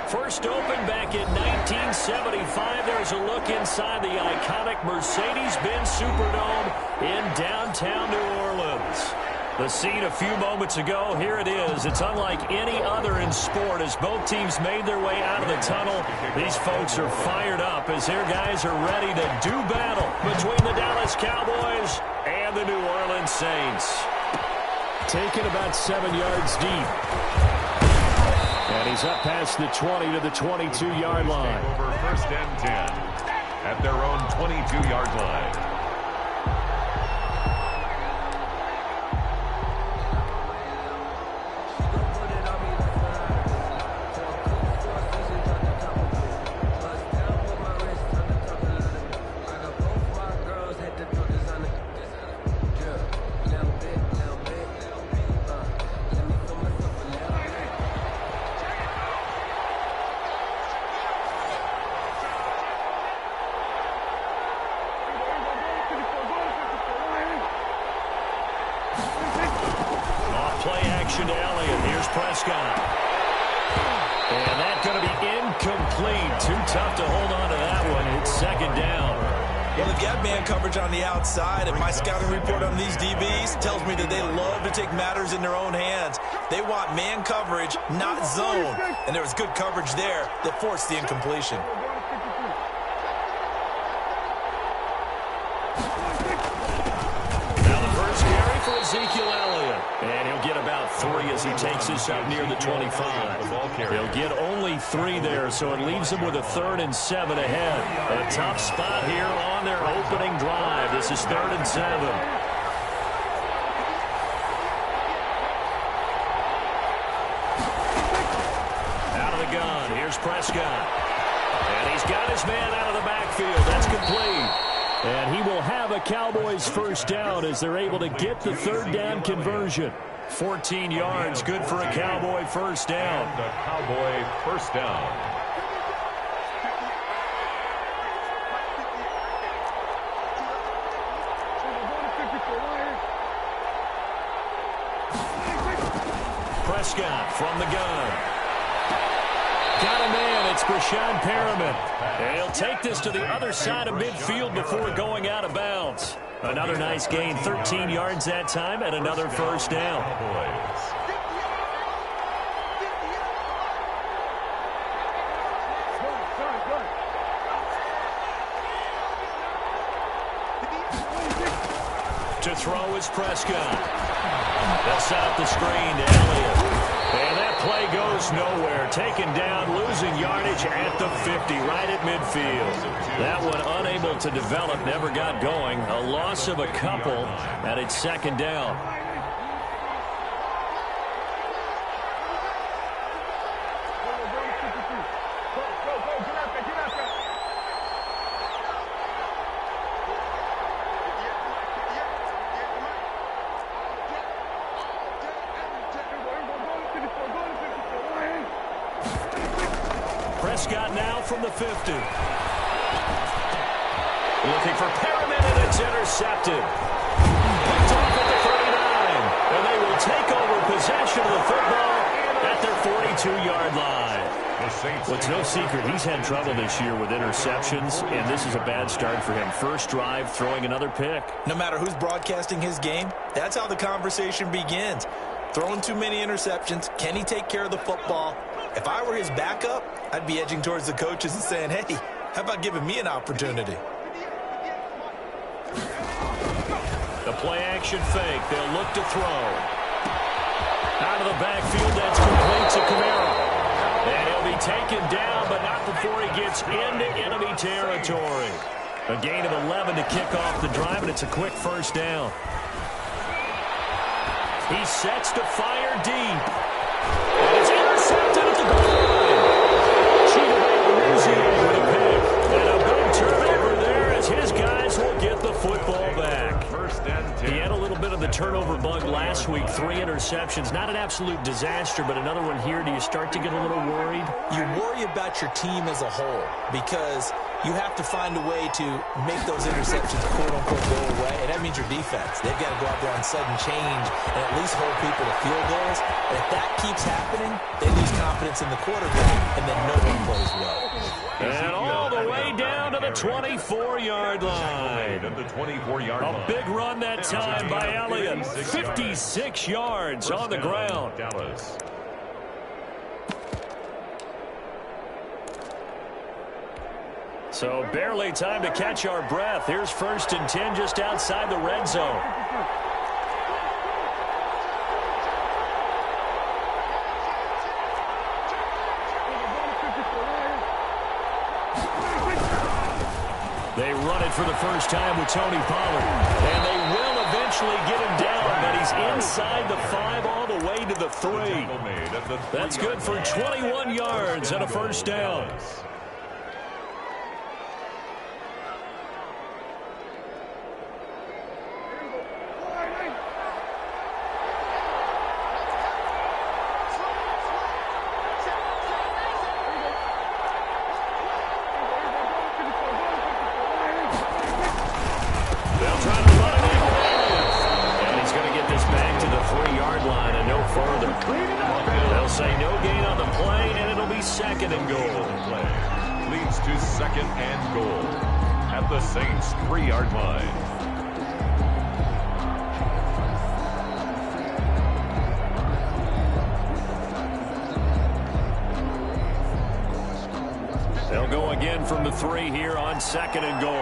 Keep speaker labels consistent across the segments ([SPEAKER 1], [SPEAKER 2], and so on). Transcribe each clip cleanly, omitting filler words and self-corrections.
[SPEAKER 1] First opened back in 1975. There's a look inside the iconic Mercedes-Benz Superdome in downtown New Orleans. The scene a few moments ago, here it is. It's unlike any other in sport as both teams made their way out of the tunnel. These folks are fired up as their guys are ready to do battle between the Dallas Cowboys and the New Orleans Saints. Taken about 7 yards deep. And he's up past the 20 to the 22-yard line.
[SPEAKER 2] Over first and 10 at their own 22-yard line.
[SPEAKER 1] To Elliott. Here's Prescott. And that's going to be incomplete. Too tough to hold on to that one. It's second down.
[SPEAKER 3] Well, they've got man coverage on the outside, and my scouting report on these DBs tells me that they love to take matters in their own hands. They want man coverage, not zone. And there was good coverage there that forced the incompletion.
[SPEAKER 1] Now the first carry for Ezekiel Elliott. And he'll get about 3 as he takes this up near the 25. He'll get only 3 there, so it leaves him with a 3rd and 7 ahead. A tough spot here on their opening drive. This is 3rd and 7. Out of the gun, here's Prescott. And he's got his man out of the backfield. That's complete. And he will have a Cowboys first down as they're able to get the 3rd down conversion. 14 yards, good for a Cowboy first down.
[SPEAKER 2] And a Cowboy first down.
[SPEAKER 1] Prescott from the gun. Got a man, it's Brashad Perriman. And he'll take this to the other side of midfield before going out of bounds. Another nice gain, 13 yards that time, and another first down. To throw is Prescott. They'll set up the screen to Elliott. And that play goes nowhere. Taken down, losing yardage at the 50, right at midfield. That one unable to develop, never got going. A loss of a couple, and it's second down. Prescott now from the 50. Looking for Perriman, and it's intercepted. Picked off at the 39. And they will take over possession of the football at their 42-yard line. Well, it's no secret he's had trouble this year with interceptions, and this is a bad start for him. First drive, throwing another pick.
[SPEAKER 3] No matter who's broadcasting his game, that's how the conversation begins. Throwing too many interceptions. Can he take care of the football? If I were his backup, I'd be edging towards the coaches and saying, hey, how about giving me an opportunity?
[SPEAKER 1] The play-action fake. They'll look to throw. Out of the backfield, that's complete to Kamara. And he'll be taken down, but not before he gets into enemy territory. A gain of 11 to kick off the drive, and it's a quick first down. He sets to fire deep. And it's intercepted at the goal line. Chidobe with a pick. And a big turnover there as his guys will get the football back. He had a little bit of the turnover bug last week. 3 interceptions. Not an absolute disaster, but another one here. Do you start to get a little worried?
[SPEAKER 3] You worry about your team as a whole because you have to find a way to make those interceptions quote-unquote go away, and that means your defense. They've got to go out there on sudden change and at least hold people to field goals. And if that keeps happening, they lose confidence in the quarterback, and then no one plays well.
[SPEAKER 1] And all the way down to the 24-yard line. A big run that time by Elliott. 56 yards on the ground. So barely time to catch our breath. Here's 1st and 10 just outside the red zone. They run it for the first time with Tony Pollard. And they will eventually get him down, but he's inside the 5 all the way to the 3. That's good for 21 yards and a first down.
[SPEAKER 2] Saints 3-yard line.
[SPEAKER 1] They'll go again from the 3 here on 2nd and goal.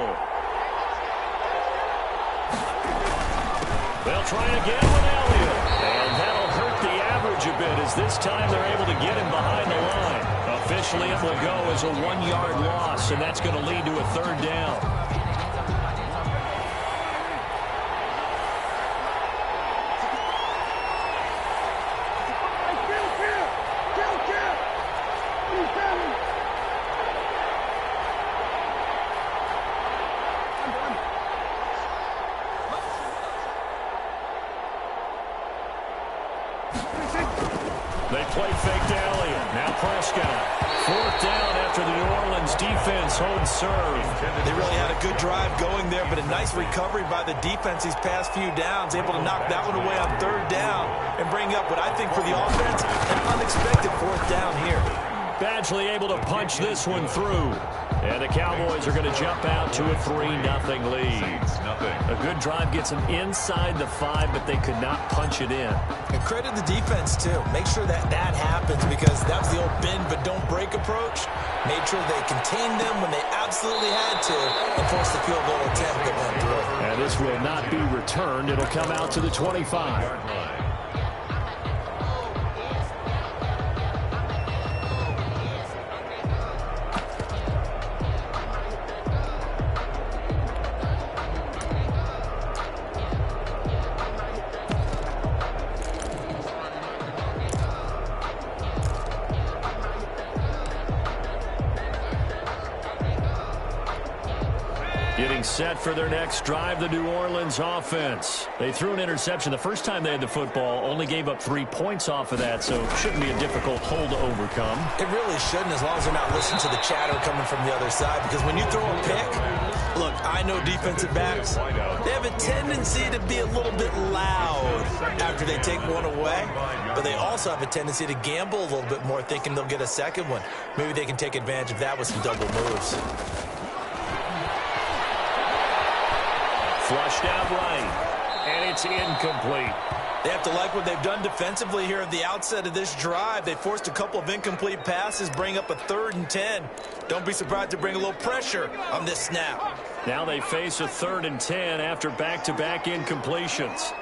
[SPEAKER 1] They'll try again with Elliott. And that'll hurt the average a bit as this time they're able to get him behind the line. Officially, it will go as a 1-yard loss, and that's going to lead to a 3rd down.
[SPEAKER 3] They play fake to Elliott. Now Prescott. 4th down after the New Orleans defense holds serve. They really had a good drive going there, but a nice recovery by the defense these past few downs. Able to knock that one away on 3rd down and bring up what I think for the offense, an unexpected 4th down here. Badgley able to punch this one through. And the Cowboys are going to jump out to a 3-0 lead. A good drive gets them inside the 5, but they could not punch it in. And credit the defense, too. Make sure that that happens because that was the old bend but don't break approach. Made sure they contained them when they absolutely had to and forced the field goal attempt that went through. And this will not be returned. It'll come out to the 25. Getting set for their next drive, the New Orleans offense. They threw an interception the first time they had the football, only gave up 3 points off of that, so it shouldn't be a difficult hole to overcome. It really shouldn't, as long as they're not listening to the chatter coming from the other side, because when you throw a pick, look, I know defensive backs, they have a tendency to be a little bit loud after they take one away, but they also have a tendency to gamble a little bit more, thinking they'll get a second one. Maybe they can take advantage of that with some double moves. Flushed out right, and it's incomplete. They have to like what they've done defensively here at the outset of this drive. They forced a couple of incomplete passes, bring up a 3rd and 10. Don't be surprised to bring a little pressure on this snap. Now they face a 3rd and 10 after back-to-back incompletions.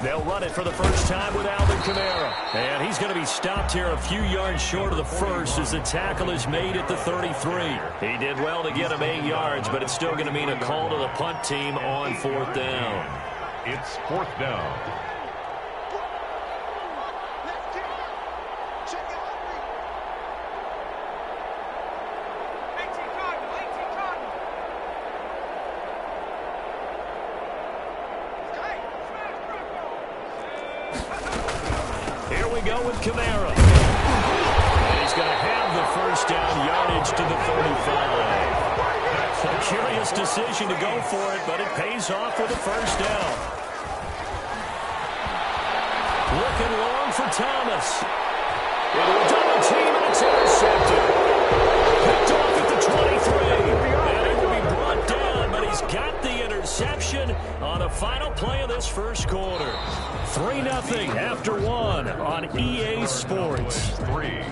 [SPEAKER 3] They'll run it for the first time with Alvin Kamara. And he's going to be stopped here a few yards short of the first as the tackle is made at the 33. He did well to get him 8 yards, but it's still going to mean a call to the punt team on 4th down.
[SPEAKER 2] It's 4th down.
[SPEAKER 1] Here we go with Kamara. And he's going to have the first down yardage to the 35. A curious decision to go for it, but it pays off with a first down. Looking long for Thomas. Into a double team, and it's intercepted. Picked off at the 23. And it will be brought down, but he's got the interception on the final play of this first quarter. 3-0 after one on EA Sports.
[SPEAKER 2] 3,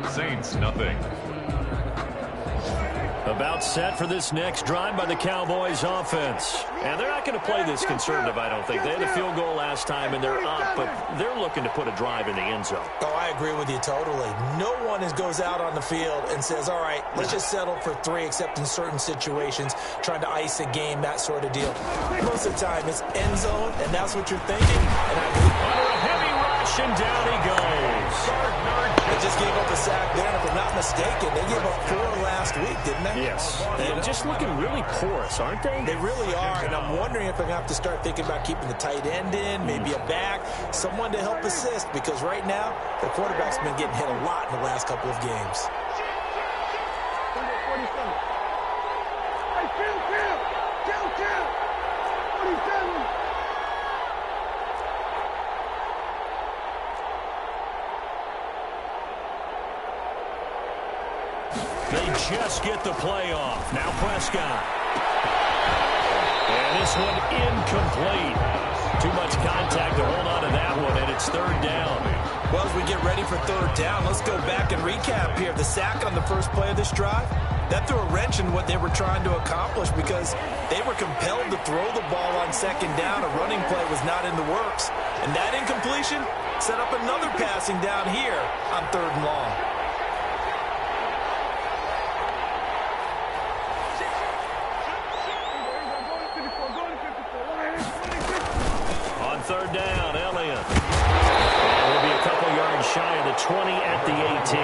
[SPEAKER 2] Saints nothing.
[SPEAKER 1] About set for this next drive by the Cowboys offense. And they're not going to play this conservative, I don't think. They had a field goal last time, and they're up, but they're looking to put a drive in the end zone.
[SPEAKER 3] Oh, I agree with you totally. No one goes out on the field and says, all right, let's just settle for 3, except in certain situations, trying to ice a game, that sort of deal. Most of the time, it's end zone, and that's what you're thinking. And I believe
[SPEAKER 1] under a heavy rush, and down he goes.
[SPEAKER 3] They just gave up a sack there, and if I'm not mistaken, they gave up 4 last week, didn't they?
[SPEAKER 1] Yes. And just looking really porous, aren't they?
[SPEAKER 3] They really are, and I'm wondering if I'm going to have to start thinking about keeping the tight end in, maybe a back, someone to help assist, because right now, the quarterback's been getting hit a lot in the last couple of games.
[SPEAKER 1] They just get the play off. Now Prescott. And this one incomplete. Too much contact to hold on to that one, and it's third down.
[SPEAKER 3] Well, as we get ready for third down, let's go back and recap here. The sack on the first play of this drive, that threw a wrench in what they were trying to accomplish because they were compelled to throw the ball on second down. A running play was not in the works. And that incompletion set up another passing down here on third and long.
[SPEAKER 1] Third down, Elliott. And we'll be a couple yards shy of the 20 at the 18.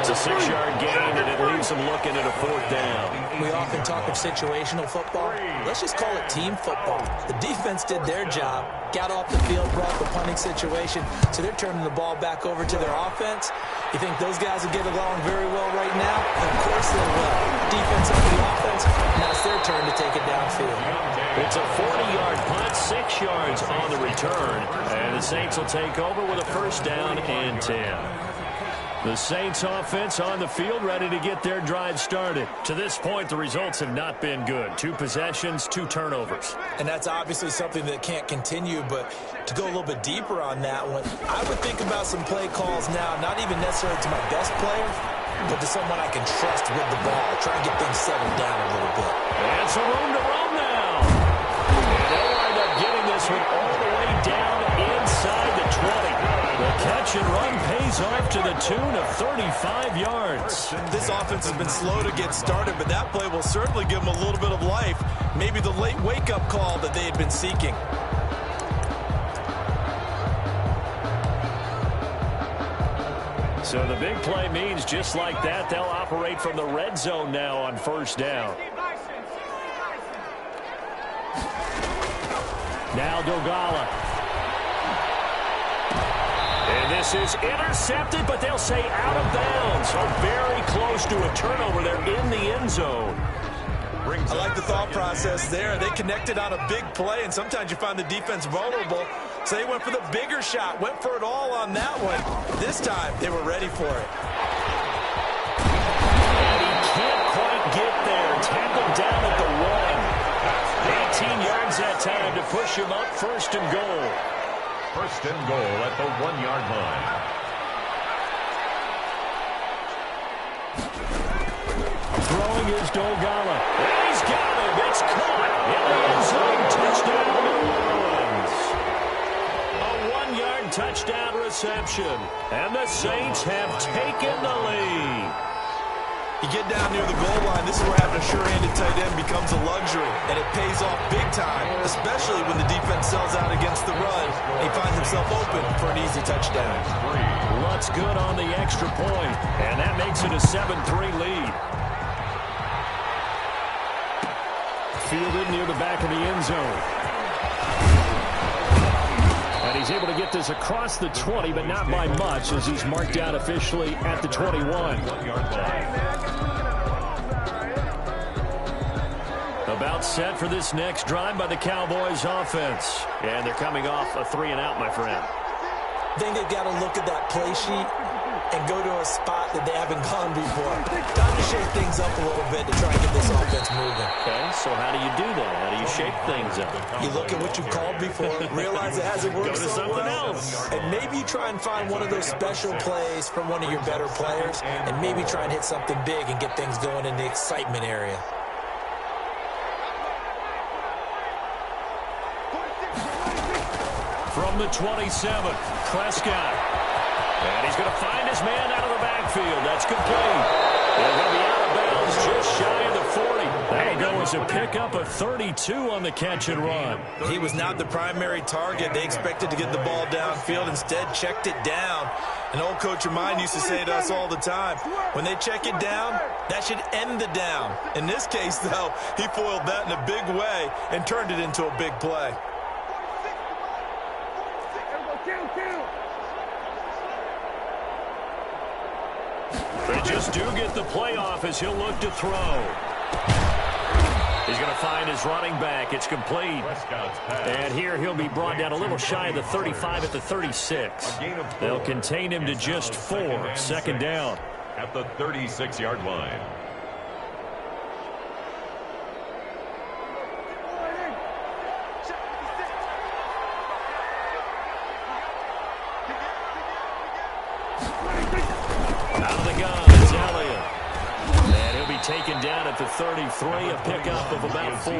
[SPEAKER 1] It's a 6-yard gain, and it leaves them looking at a fourth down.
[SPEAKER 3] We often talk of situational football. Let's just call it team football. The defense did their job, got off the field, brought the punting situation, so they're turning the ball back over to their offense. You think those guys will get along very well right now? Of course they will. Defense on the offense, now it's their turn to take it downfield.
[SPEAKER 1] It's a 40-yard punt, 6 yards on the return, and the Saints will take over with a first down and 10. The Saints offense on the field ready to get their drive started. To this point, the results have not been good. 2 possessions, 2 turnovers.
[SPEAKER 3] And that's obviously something that can't continue, but to go a little bit deeper on that one, I would think about some play calls now, not even necessarily to my best player, but to someone I can trust with the ball. Try and get things settled down a little bit.
[SPEAKER 1] And some room to run now. And they'll wind up getting this one all the way down inside the 20. The catch and run pays off to the tune of 35 yards.
[SPEAKER 3] This offense has been slow to get started, but that play will certainly give them a little bit of life. Maybe the late wake-up call that they had been seeking.
[SPEAKER 1] So the big play means just like that, they'll operate from the red zone now on first down. Now Dogala. And this is intercepted, but they'll say out of bounds. So very close to a turnover there in the end zone.
[SPEAKER 3] I like the thought process there. They connected on a big play, and sometimes you find the defense vulnerable. So they went for the bigger shot, went for it all on that one. This time, they were ready for it.
[SPEAKER 1] And he can't quite get there. Tackled down at the 1. 18 yards that time to push him up first and goal.
[SPEAKER 2] First and goal at the 1-yard line.
[SPEAKER 1] Throwing is Dogala. And he's got him. It's caught. In the end zone. Touchdown, New Orleans. A 1-yard touchdown reception. And the Saints have taken the lead.
[SPEAKER 3] You get down near the goal line, this is where having a sure-handed tight end becomes a luxury, and it pays off big time, especially when the defense sells out against the run, and he finds himself open for an easy touchdown.
[SPEAKER 1] Looks good on the extra point, and that makes it a 7-3 lead. Fielded near the back of the end zone. And And he's able to get this across the 20, but not by much, as he's marked down officially at the 21.
[SPEAKER 2] 1 yard line.
[SPEAKER 1] About set for this next drive by the Cowboys offense. And they're coming off a 3-and-out, my friend.
[SPEAKER 3] I think they've got to look at that play sheet and go to a spot that they haven't gone before. Time to shake things up a little bit to try and get this offense moving.
[SPEAKER 1] Okay, so how do you do that? How do you shake things up?
[SPEAKER 3] You look at what you called before, realize it hasn't worked
[SPEAKER 1] Go to
[SPEAKER 3] so
[SPEAKER 1] something
[SPEAKER 3] well,
[SPEAKER 1] else.
[SPEAKER 3] and maybe you try and find one of those special plays from one of your better players, and maybe try and hit something big and get things going in the excitement area.
[SPEAKER 1] From the 27, Prescott. And he's going to find his man out of the backfield. That's complete. And he'll be out of bounds just shy of the 40. That'll go as a pickup of 32 on the catch and run.
[SPEAKER 3] He was not the primary target. They expected to get the ball downfield. Instead, checked it down. An old coach of mine used to say to us all the time, when they check it down, that should end the down. In this case, though, he foiled that in a big way and turned it into a big play.
[SPEAKER 1] They just do get the playoff as he'll look to throw. He's going to find his running back. It's complete. And here he'll be brought down a little shy of the 35 at the 36. They'll contain him to just 4. Second down.
[SPEAKER 2] At the 36-yard line.
[SPEAKER 1] Out of the gun, it's Elliott. And he'll be taken down at the 33, a pickup of about 4.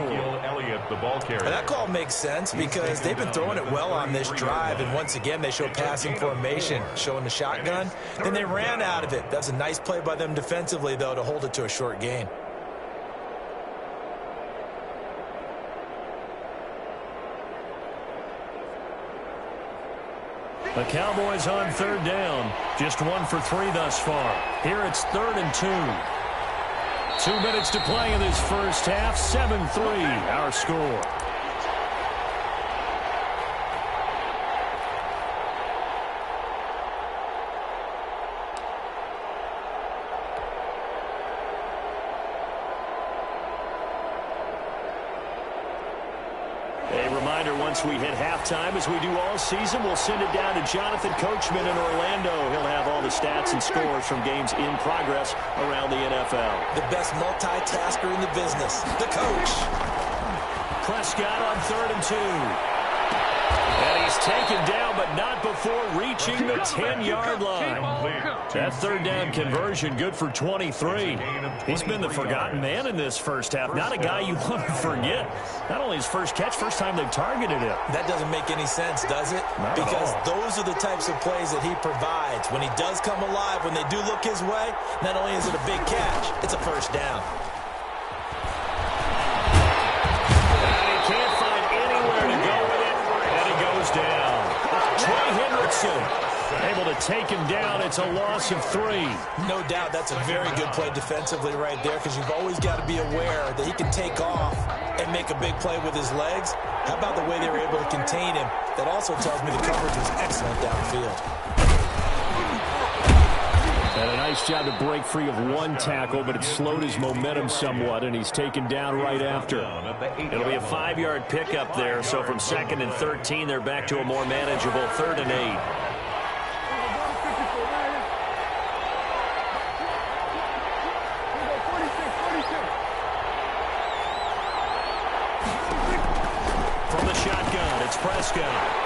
[SPEAKER 2] Elliott, the ball carrier.
[SPEAKER 3] And that call makes sense because they've been throwing it well on this drive, and once again they show passing formation, showing the shotgun. Then they ran out of it. That's a nice play by them defensively, though, to hold it to a short gain.
[SPEAKER 1] The Cowboys on third down. Just 1 for 3 thus far. Here it's 3rd and 2. 2 minutes to play in this first half. 7-3 our score. A reminder, once we hit halftime, as we do all season, we'll send it down to Jonathan Coachman in Orlando. He'll have all the stats and scores from games in progress around the NFL.
[SPEAKER 3] The best multitasker in the business, the coach.
[SPEAKER 1] Prescott on 3rd and 2. And he's taken down, but not before reaching the 10-yard line. That third down conversion good for 23. He's been the forgotten man in this first half. Not a guy you want to forget. Not only his first catch, first time they've targeted him.
[SPEAKER 3] That doesn't make any sense, does it? Because those are the types of plays that he provides. When he does come alive, when they do look his way, not only is it a big catch, it's a first down.
[SPEAKER 1] And he can't find anywhere to go with it, and he goes down. Trey Hendrickson able to take him down. It's a loss of 3.
[SPEAKER 3] No doubt that's a very good play defensively right there, because you've always got to be aware that he can take off and make a big play with his legs. How about the way they were able to contain him? That also tells me the coverage was excellent downfield.
[SPEAKER 1] And a nice job to break free of 1 tackle, but it slowed his momentum somewhat, and he's taken down right after. It'll be a 5-yard pickup there, so from 2nd and 13, they're back to a more manageable 3rd and 8. From the shotgun, it's Prescott.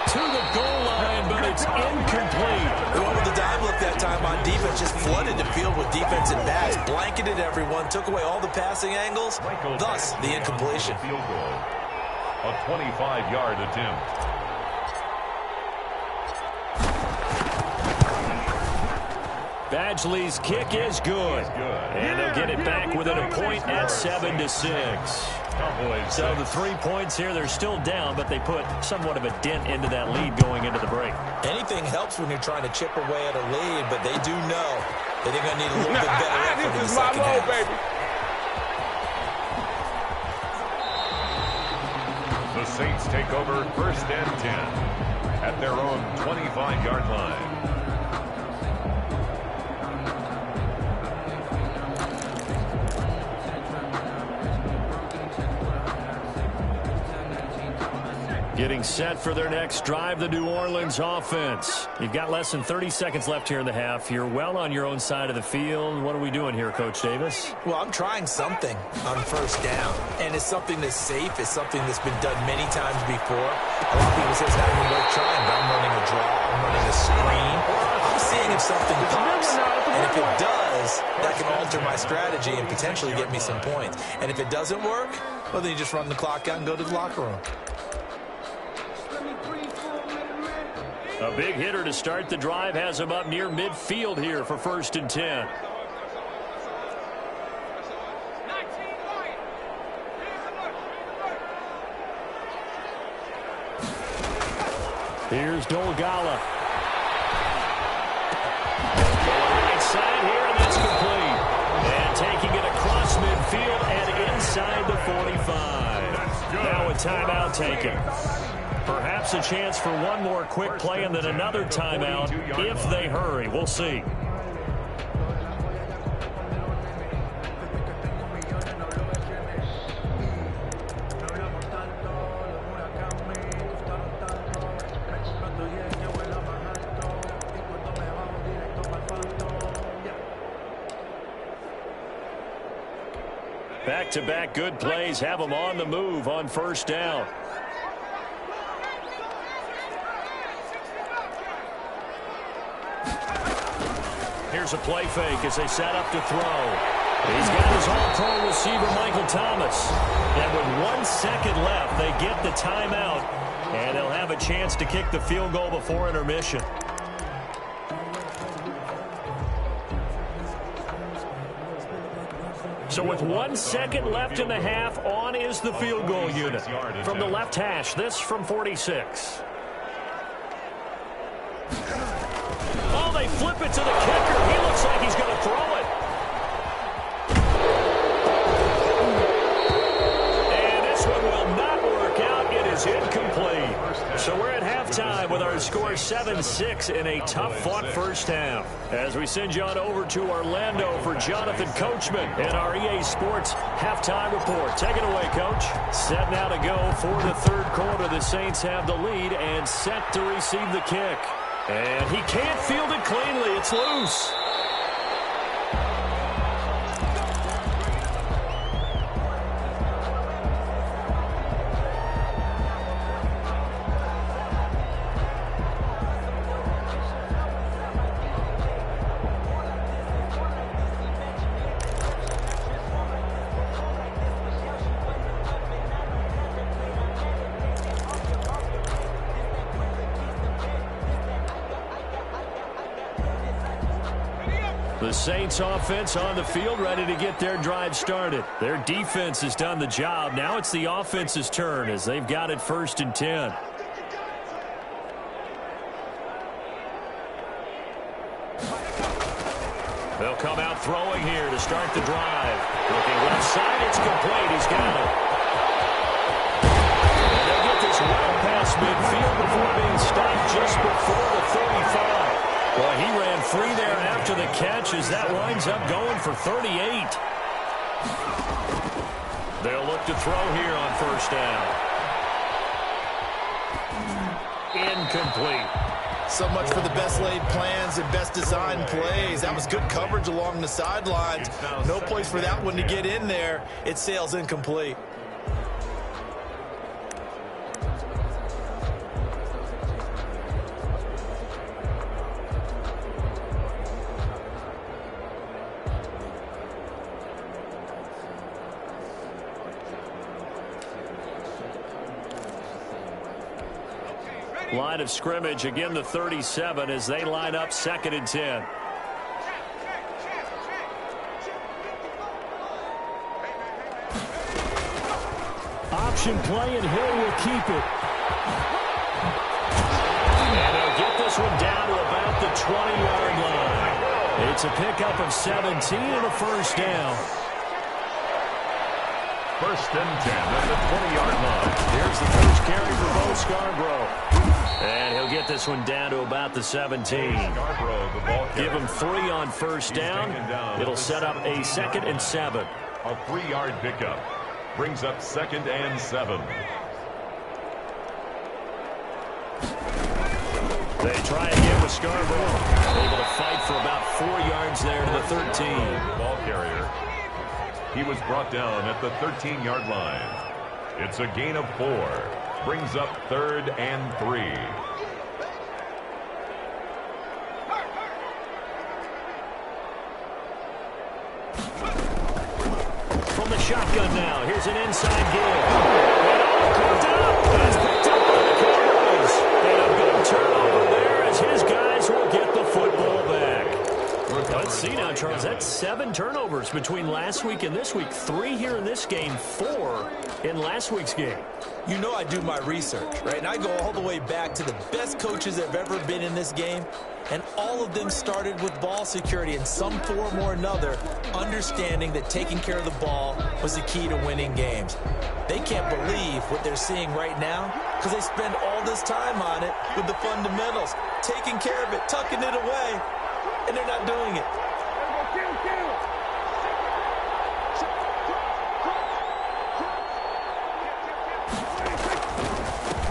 [SPEAKER 1] To the goal line, but it's incomplete.
[SPEAKER 3] They went with the dime look that time on defense, just flooded the field with defensive backs, blanketed everyone, took away all the passing angles, thus the incompletion.
[SPEAKER 2] Field goal. A 25-yard attempt.
[SPEAKER 1] Badgley's kick is good. And they'll get it back within a point at 7-6. So the 3 points here, they're still down, but they put somewhat of a dent into that lead going into the break.
[SPEAKER 3] Anything helps when you're trying to chip away at a lead, but they do know that they're going to need a little bit better effort in the second half.
[SPEAKER 2] The Saints take over 1st and 10 at their own 25-yard line.
[SPEAKER 1] Getting set for their next drive, the New Orleans offense. You've got less than 30 seconds left here in the half. You're well on your own side of the field. What are we doing here, Coach Davis?
[SPEAKER 3] Well, I'm trying something on 1st down, and it's something that's safe. It's something that's been done many times before. A lot of people say it's not even worth trying, but I'm running a draw. I'm running a screen. I'm seeing if something pops, and if it does, that can alter my strategy and potentially get me some points. And if it doesn't work, well, then you just run the clock out and go to the locker room.
[SPEAKER 1] A big hitter to start the drive has him up near midfield here for 1st and 10. Here's Dolgala. Right side here, and that's complete. And taking it across midfield and inside the 45. Now a timeout taken. Perhaps a chance for one more quick play and then another timeout if they hurry. We'll see. Back-to-back good plays have them on the move on 1st down. Here's a play fake as they set up to throw. He's got his all-pro receiver, Michael Thomas. And with 1 second left, they get the timeout, and they'll have a chance to kick the field goal before intermission. So with 1 second left in the half, on is the field goal unit. From the left hash, this from 46. Oh, they flip it to the kicker. He looks like he's going to throw it. And this one will not work out. It is incomplete. So we're at halftime with our score 7-6 in a tough-fought 1st half. As we send you on over to Orlando for Jonathan Coachman and our EA Sports halftime report. Take it away, Coach. Set now to go for the 3rd quarter. The Saints have the lead and set to receive the kick. And he can't field it cleanly. It's loose. The Saints offense on the field ready to get their drive started. Their defense has done the job. Now it's the offense's turn as they've got it 1st and 10. They'll come out throwing here to start the drive. Looking left side, it's complete. He's got it. And they get this well past midfield before being stopped just before the 35. Well, he ran free there after the catch as that winds up going for 38. They'll look to throw here on 1st down. Incomplete.
[SPEAKER 3] So much for the best laid plans and best designed plays. That was good coverage along the sidelines. No place for that one to get in there. It sails incomplete.
[SPEAKER 1] Line of scrimmage, again the 37 as they line up 2nd and 10. Option play, and Hill will keep it. And they'll get this one down to about the 20-yard line. It's a pickup of 17 and a 1st down.
[SPEAKER 2] First and 10 at the 20-yard line.
[SPEAKER 1] Here's the first carry for Bo Scarborough. And he'll get this one down to about the 17.
[SPEAKER 2] Scarborough, the ball carrier.
[SPEAKER 1] Give him 3 on first down. It'll set up a 2nd and 7.
[SPEAKER 2] A 3-yard pickup. Brings up 2nd and 7.
[SPEAKER 1] They try again with Scarborough. Able to fight for about 4 yards there to the 13.
[SPEAKER 2] Ball carrier. He was brought down at the 13-yard line. It's a gain of 4. Brings up 3rd and 3.
[SPEAKER 1] From the shotgun now. Here's an inside give. And all picked up. It's picked up by the Cowboys. And a big turnover there as his guys will get the football back. Let's see now, Charles. That's 7 turnovers between last week and this week. 3 here in this game, 4 in last week's game.
[SPEAKER 3] You know I do my research, right? And I go all the way back to the best coaches that have ever been in this game. And all of them started with ball security in some form or another, understanding that taking care of the ball was the key to winning games. They can't believe what they're seeing right now because they spend all this time on it with the fundamentals, taking care of it, tucking it away, and they're not doing it.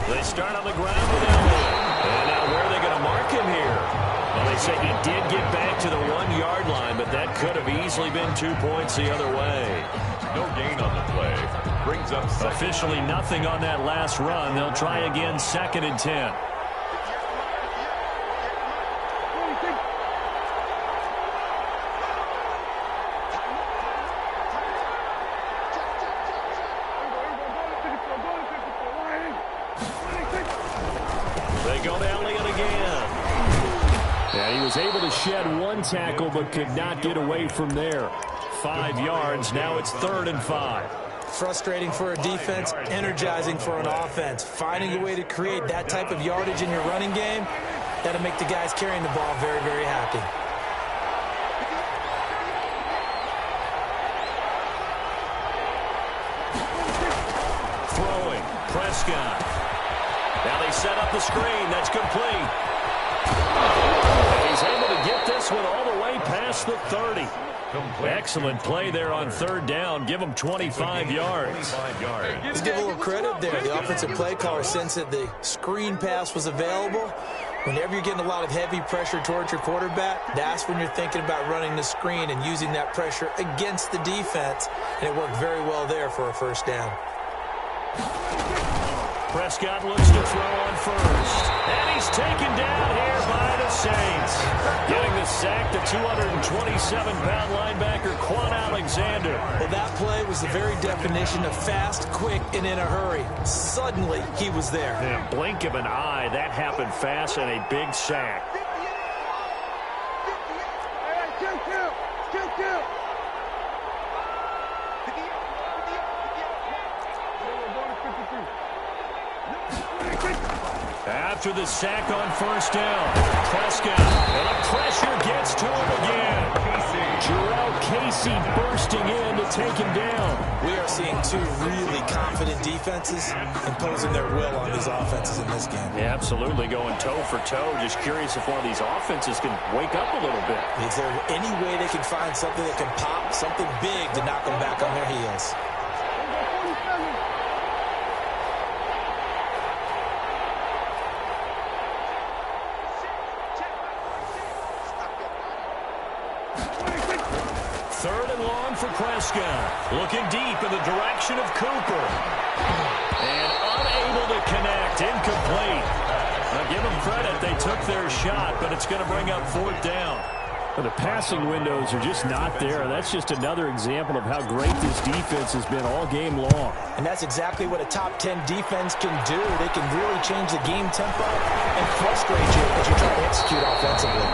[SPEAKER 1] They start on the ground with Elliott. And now where are they going to mark him here? Well, they say he did get back to the 1-yard line, but that could have easily been 2 points the other way.
[SPEAKER 2] No gain on the play. Brings up
[SPEAKER 1] officially nothing on that last run. They'll try again 2nd and 10. They go to Elliott again. And he was able to shed 1 tackle but could not get away from there. 5 yards. Now it's 3rd and 5.
[SPEAKER 3] Frustrating for a defense, energizing for an offense. Finding a way to create that type of yardage in your running game, that'll make the guys carrying the ball very, very happy.
[SPEAKER 1] Throwing. Prescott. Now they set up the screen. That's complete. And he's able to get this one all the way past the 30. Excellent play there on 3rd down. Give him 25 yards.
[SPEAKER 3] Let's give a little credit there. The offensive play caller sensed that the screen pass was available. Whenever you're getting a lot of heavy pressure towards your quarterback, that's when you're thinking about running the screen and using that pressure against the defense. And it worked very well there for a 1st down.
[SPEAKER 1] Prescott looks to throw on first. And he's taken down here by the Saints. Getting the sack, the 227-pound linebacker, Quan Alexander.
[SPEAKER 3] Well, that play was the very definition of fast, quick, and in a hurry. Suddenly, he was there.
[SPEAKER 1] In a blink of an eye, that happened fast and a big sack. After the sack on 1st down, Prescott, and the pressure gets to him again. Jarrell Casey bursting in to take him down.
[SPEAKER 3] We are seeing 2 really confident defenses imposing their will on these offenses in this game.
[SPEAKER 1] Yeah, absolutely, going toe for toe. Just curious if one of these offenses can wake up a little bit.
[SPEAKER 3] Is there any way they can find something that can pop, something big to knock them back on their heels?
[SPEAKER 1] For Prescott, looking deep in the direction of Cooper. And unable to connect, incomplete. Now give them credit, they took their shot, but it's going to bring up 4th down. Well, the passing windows are just not there. That's just another example of how great this defense has been all game long.
[SPEAKER 3] And that's exactly what a top 10 defense can do. They can really change the game tempo and frustrate you as you try to execute offensively.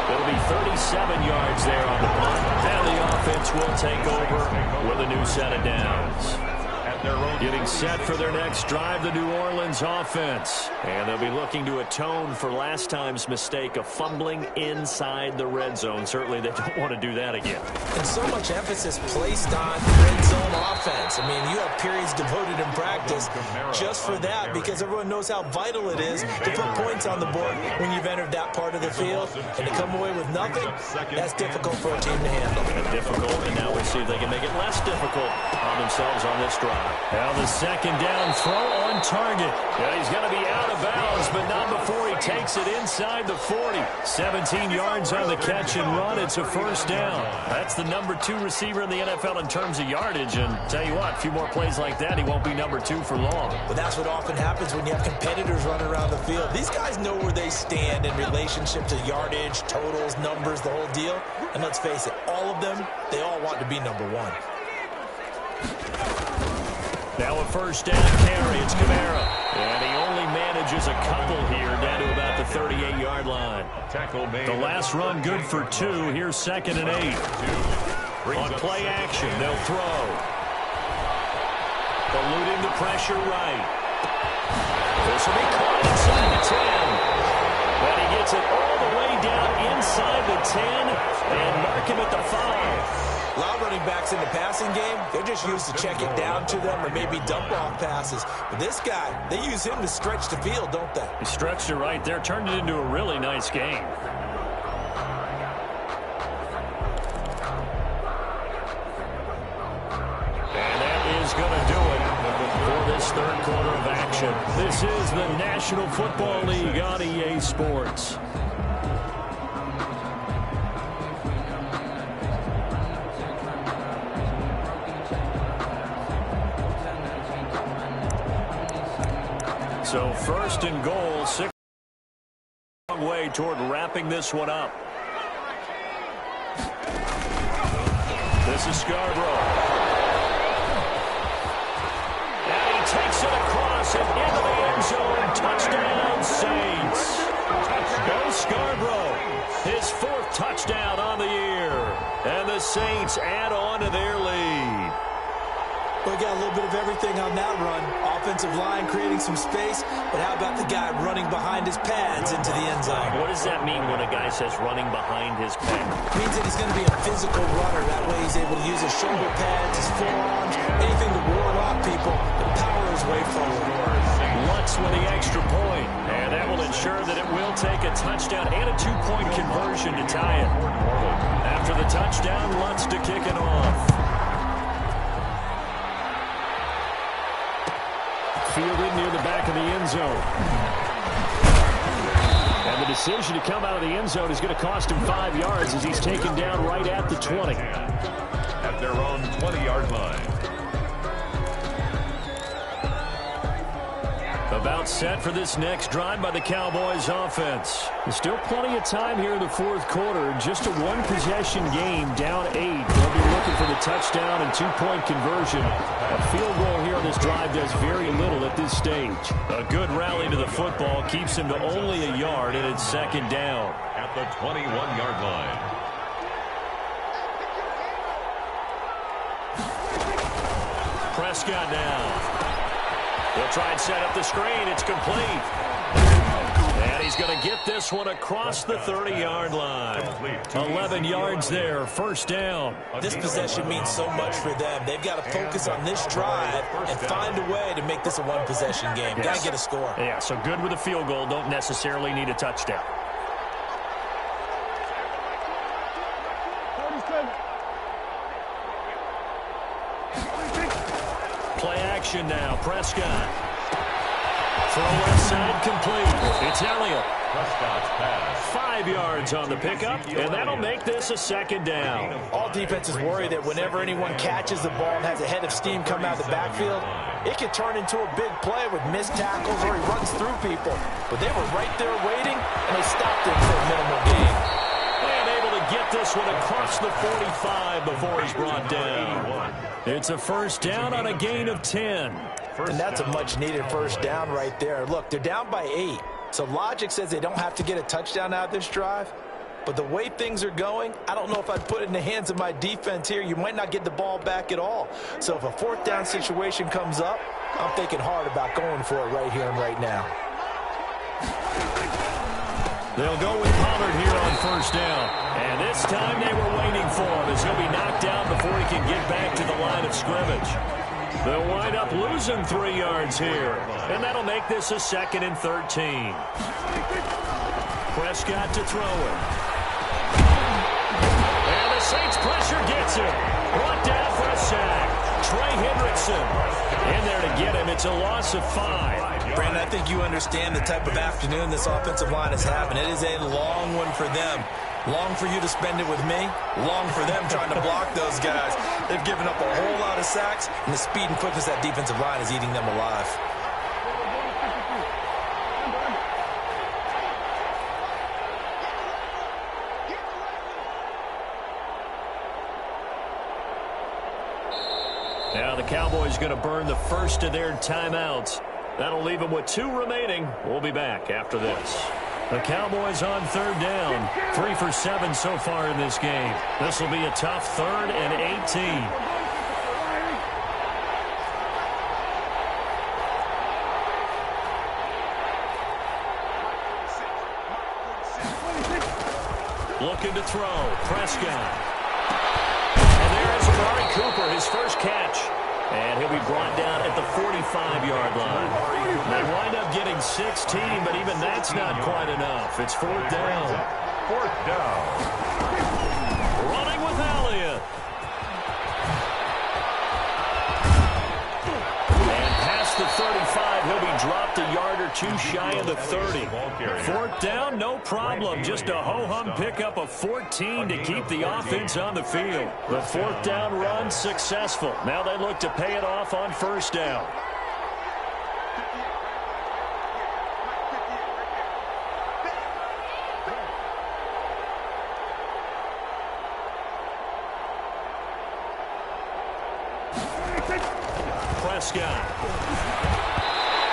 [SPEAKER 1] It'll be 37 yards there on the punt. And the offense will take over with a new set of downs.
[SPEAKER 2] At at their own.
[SPEAKER 1] Getting set for their next drive, the New Orleans offense. And they'll be looking to atone for last time's mistake of fumbling inside the red zone. Certainly they don't want to do that again.
[SPEAKER 3] And so much emphasis placed on red zone offense. I mean, you have periods devoted in practice just for that because everyone knows how vital it is to put points on the board when you've entered that part of the field. And to come away with nothing, that's difficult for a team to handle.
[SPEAKER 1] Difficult, and now we'll see if they can make it less difficult on themselves on this drive. Now the second down throw on target. Yeah, he's going to be out of bounds, but not before he takes it inside the 40. 17 yards on the catch and run. It's a first down. That's the number 2 receiver in the NFL in terms of yardage, and tell you what, a few more plays like that, he won't be number 2 for long.
[SPEAKER 3] But that's what often happens when you have competitors running around the field. These guys know where they stand in relationship to yardage, totals, numbers, the whole deal. And let's face it, all of them, they all want to be number 1.
[SPEAKER 1] Now a first down carry. It's Kamara. And he only manages a couple here down to about the 38-yard line. The last run good for 2. Here's 2nd and 8. On play action, they'll throw. Eluding the pressure right. This will be caught inside the 10. But he gets it all the way down inside the 10 and mark him at the 5.
[SPEAKER 3] A lot of running backs in the passing game, they're just used to check it down to them or maybe dump off passes. But this guy, they use him to stretch the field, don't they?
[SPEAKER 1] He stretched it right there, turned it into a really nice game. And that is going to do it for this third quarter of action. This is the National Football League on EA Sports. So first and goal, 6 long way toward wrapping this one up. This is Scarborough. And he takes it across and into the end zone. Touchdown, Saints. Go Scarborough. His 4th touchdown on the year. And the Saints add on to their lead.
[SPEAKER 3] We got a little bit of everything on that run. Offensive line creating some space, but how about the guy running behind his pads into the end zone?
[SPEAKER 1] What does that mean when a guy says running behind his pads?
[SPEAKER 3] It means that he's going to be a physical runner. That way he's able to use his shoulder pads, his forearms, anything to ward off people and power his way forward.
[SPEAKER 1] Lutz with the extra point, and that will ensure that it will take a touchdown and a 2-point conversion to tie it. After the touchdown, Lutz to kick it off. Fielded near the back of the end zone. And the decision to come out of the end zone is going to cost him 5 yards as he's taken down right at the 20.
[SPEAKER 2] At their own 20-yard line.
[SPEAKER 1] About set for this next drive by the Cowboys offense. There's still plenty of time here in the 4th quarter. Just a 1-possession game, down 8. They'll be looking for the touchdown and 2-point conversion. A field goal here on this drive does very little at this stage. A good rally to the football keeps him to only a yard, and it's 2nd down.
[SPEAKER 2] At the 21-yard line.
[SPEAKER 1] Prescott now. They'll try and set up the screen. It's complete. And he's going to get this one across the 30-yard line. 11 yards there, first down.
[SPEAKER 3] This possession means so much for them. They've got to focus on this drive and find a way to make this a 1-possession game. Got to get a score.
[SPEAKER 1] Yeah, so good with a field goal. Don't necessarily need a touchdown. Play action now. Prescott. Throw left side complete. It's Elliott.
[SPEAKER 2] Prescott's pass.
[SPEAKER 1] 5 yards on the pickup, and that'll make this a 2nd down.
[SPEAKER 3] All defenses worry that whenever anyone catches the ball and has a head of steam come out of the backfield, it could turn into a big play with missed tackles or he runs through people. But they were right there waiting, and they stopped him for a minimal gain.
[SPEAKER 1] And able to get this one across the 45 before he's brought down. It's a first down on a gain of 10.
[SPEAKER 3] And that's a much-needed first down right there. Look, they're down by 8. So logic says they don't have to get a touchdown out of this drive. But the way things are going, I don't know if I'd put it in the hands of my defense here. You might not get the ball back at all. So if a fourth down situation comes up, I'm thinking hard about going for it right here and right now.
[SPEAKER 1] They'll go with Pollard here on first down. And this time they were waiting for him as he'll be knocked down before he can get back to the line of scrimmage. They'll wind up losing 3 yards here. And that'll make this a 2nd and 13. Prescott to throw it. And the Saints pressure gets him. Brought down for a sack. Trey Hendrickson in there to get him. It's a loss of 5.
[SPEAKER 3] Brandon, I think you understand the type of afternoon this offensive line is having. It is a long one for them. Long for you to spend it with me. Long for them trying to block those guys. They've given up a whole lot of sacks, and the speed and quickness of that defensive line is eating them alive.
[SPEAKER 1] Now the Cowboys going to burn the first of their timeouts. That'll leave them with 2 remaining. We'll be back after this. The Cowboys on 3rd down. 3 for 7 so far in this game. This will be a tough 3rd and 18. Looking to throw. Prescott. And there's Amari Cooper, his first catch. And he'll be brought down at the 45-yard line. They wind up getting 16, but even that's not quite enough. It's 4th down.
[SPEAKER 2] 4th down.
[SPEAKER 1] Running with Elliott. And past the 35, he'll be dropped a yard or 2 shy of the 30. 4th down, no problem. Just a ho-hum pickup of 14 to keep the offense on the field. The 4th down run successful. Now they look to pay it off on 1st down. Prescott.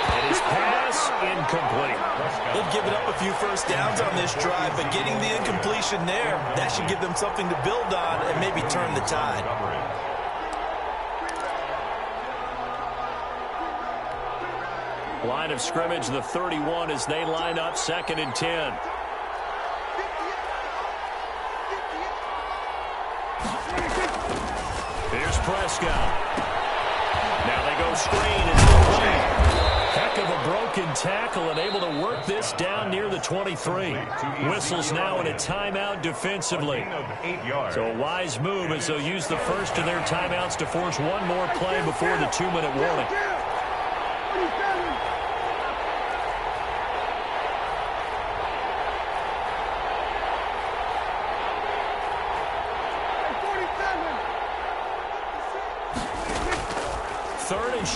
[SPEAKER 1] And his pass incomplete.
[SPEAKER 3] They've given up a few first downs on this drive, but getting the incompletion there, that should give them something to build on and maybe turn the tide.
[SPEAKER 1] Line of scrimmage, the 31 as they line up 2nd and 10. Here's Prescott. Now they go screen and complete. Heck of a broken tackle and able to work this down near the 23. Whistles now in a timeout defensively. So a wise move as they'll use the first of their timeouts to force one more play before the 2-minute warning.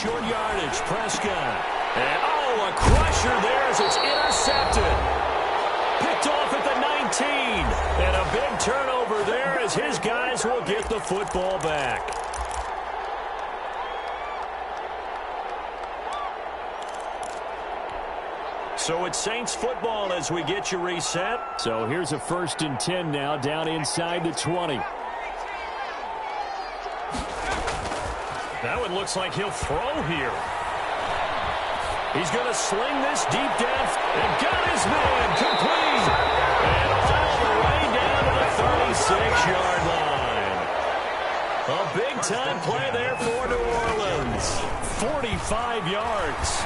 [SPEAKER 1] Short yardage, Prescott. And, oh, a crusher there as it's intercepted. Picked off at the 19. And a big turnover there as his guys will get the football back. So it's Saints football as we get you reset. So here's a 1st and 10 now down inside the 20. That one looks like he'll throw here. He's going to sling this deep down and got his man complete. And all the way down to the 36-yard line. A big-time play there for New Orleans. 45 yards.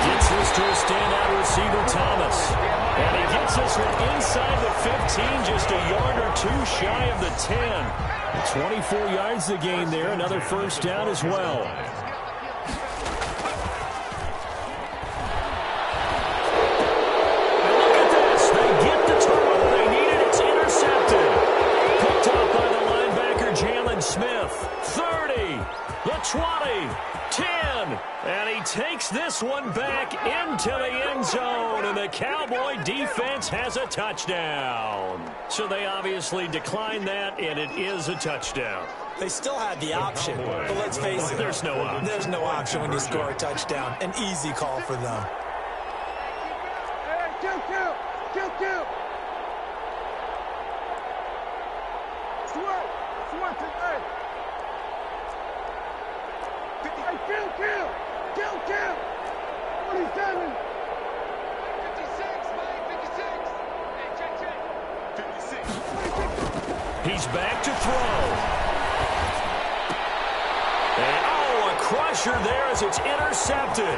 [SPEAKER 1] Gets this to a standout receiver, Thomas. And he gets this one inside the 15, just a yard or 2 shy of the 10. 24 yards a gain there, another first down as well. And look at this. They get the turnover they needed. It's intercepted. Picked off by the linebacker, Jalen Smith. 30, the 20, 10. And he takes this one back into the end zone, and the Cowboy defense has a touchdown. So they obviously declined that, and it is a touchdown.
[SPEAKER 3] They still had the option, but let's face it.
[SPEAKER 1] There's no option.
[SPEAKER 3] There's no option when you score a touchdown. An easy call for them.
[SPEAKER 1] He's back to throw. And, oh, a crusher there as it's intercepted.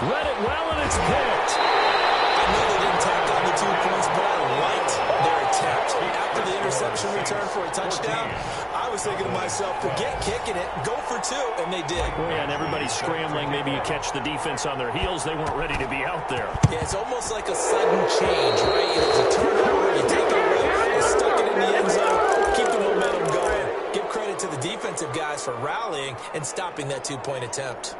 [SPEAKER 1] Read it well, and it's picked.
[SPEAKER 3] I know they didn't tack on the 2 points, but I liked their attempt. After the interception return for a touchdown, I was thinking to myself, forget kicking it, go for 2, and they did.
[SPEAKER 1] Well, yeah, and everybody's scrambling. Maybe you catch the defense on their heels. They weren't ready to be out there.
[SPEAKER 3] Yeah, it's almost like a sudden change, right? It was a turnover, you take a rip, you stuck it in the end zone, keep the momentum going. Give credit to the defensive guys for rallying and stopping that 2-point attempt.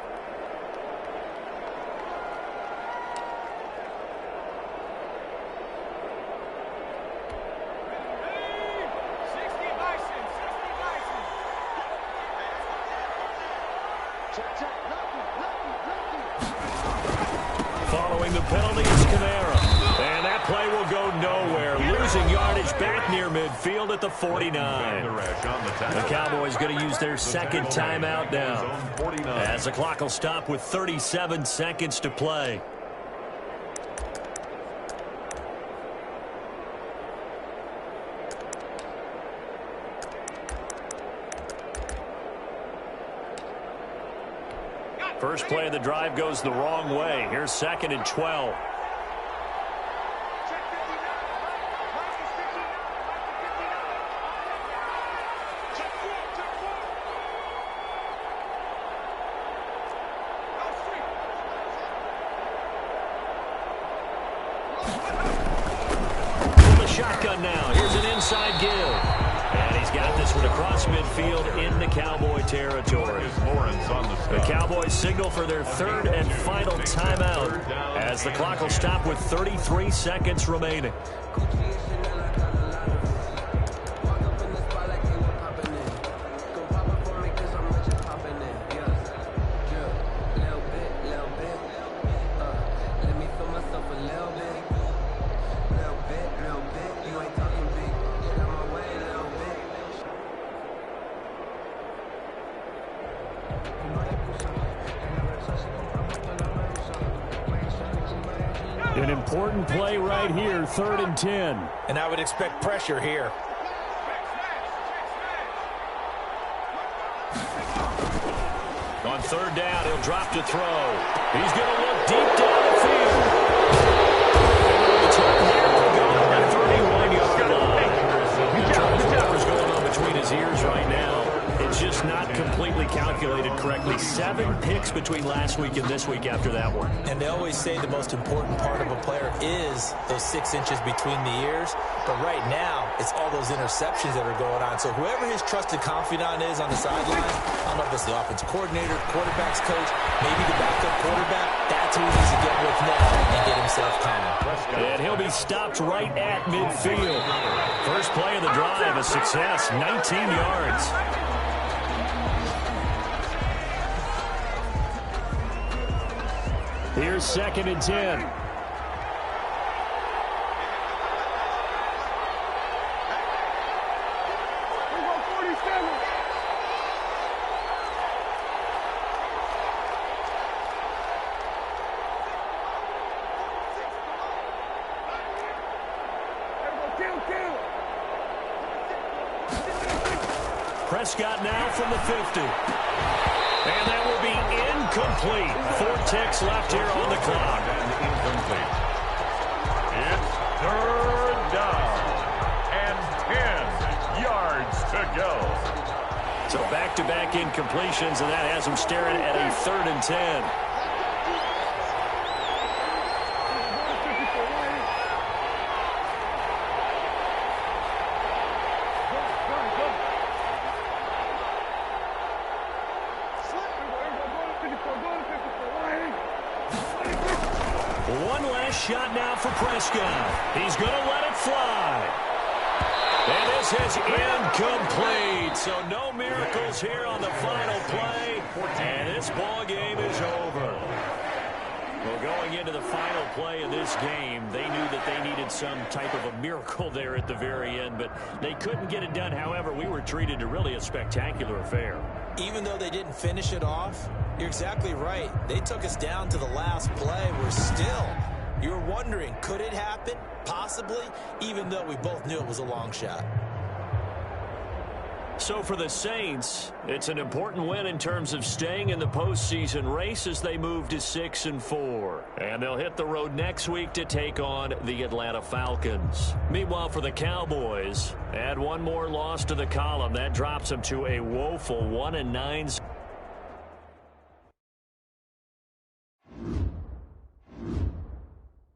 [SPEAKER 1] Following the penalty is Kamara. And that play will go nowhere. Losing yardage back near midfield at the 49. The Cowboys going to use their second timeout now, as the clock will stop with 37 seconds to play. First play of the drive goes the wrong way. Here's 2nd and 12. From the shotgun now. Here's an inside give. And he's got this one across midfield into Cowboy territory. The Cowboys signal for their 3rd and final timeout, as the clock will stop with 33 seconds remaining. An important play right here, 3rd and 10.
[SPEAKER 3] And I would expect pressure here.
[SPEAKER 1] On 3rd down, he'll drop to throw. He's going to look deep down the field. The 31-yard line. Whatever's going on between his ears right now, it's just not completely calculated correctly. 7 picks between last week and this week after that one.
[SPEAKER 3] And they always say the most important part of a player is those 6 inches between the ears. But right now, it's all those interceptions that are going on. So whoever his trusted confidant is on the sideline, I don't know if it's the offensive coordinator, quarterback's coach, maybe the backup quarterback, that's who he needs to get with now and get himself calm.
[SPEAKER 1] And he'll be stopped right at midfield. First play of the drive, a success, 19 yards. Here's 2nd and 10. Prescott now from the 50. And that will be incomplete. 4 ticks left here on the clock.
[SPEAKER 2] Incomplete. It's 3rd down and 10 yards to go.
[SPEAKER 1] So back-to-back incompletions, and that has them staring at a 3rd and 10. One last shot now for Prescott. He's going to let it fly. And this is incomplete. So no miracles here on the final play. And this ball game is over. Well, going into the final play of this game, they knew that they needed some type of a miracle there at the very end, but they couldn't get it done. However, we were treated to really a spectacular affair.
[SPEAKER 3] Even though they didn't finish it off, you're exactly right. They took us down to the last play. We're still, you were wondering, could it happen? Possibly, even though we both knew it was a long shot.
[SPEAKER 1] So for the Saints, it's an important win in terms of staying in the postseason race as they move to 6-4. And they'll hit the road next week to take on the Atlanta Falcons. Meanwhile, for the Cowboys, add one more loss to the column. That drops them to a woeful 1-9.